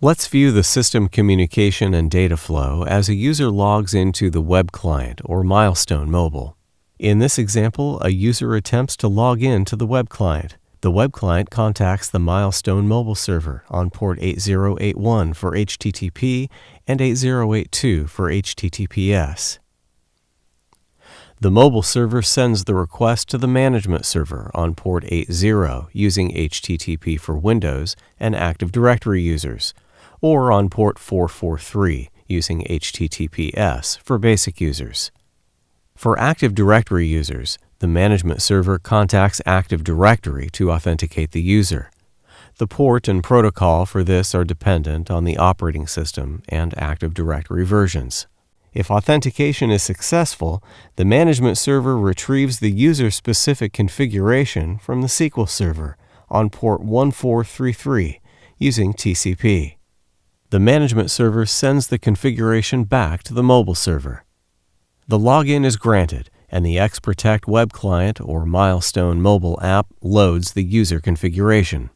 Let's view the system communication and data flow as a user logs into the web client or Milestone Mobile. In this example, a user attempts to log in to the web client. The web client contacts the Milestone Mobile server on port 8081 for HTTP and 8082 for HTTPS. The mobile server sends the request to the management server on port 80 using HTTP for Windows and Active Directory users, or on port 443 using HTTPS for basic users. For Active Directory users, the management server contacts Active Directory to authenticate the user. The port and protocol for this are dependent on the operating system and Active Directory versions. If authentication is successful, the management server retrieves the user-specific configuration from the SQL server on port 1433 using TCP. The management server sends the configuration back to the mobile server. The login is granted, and the XProtect web client or Milestone mobile app loads the user configuration.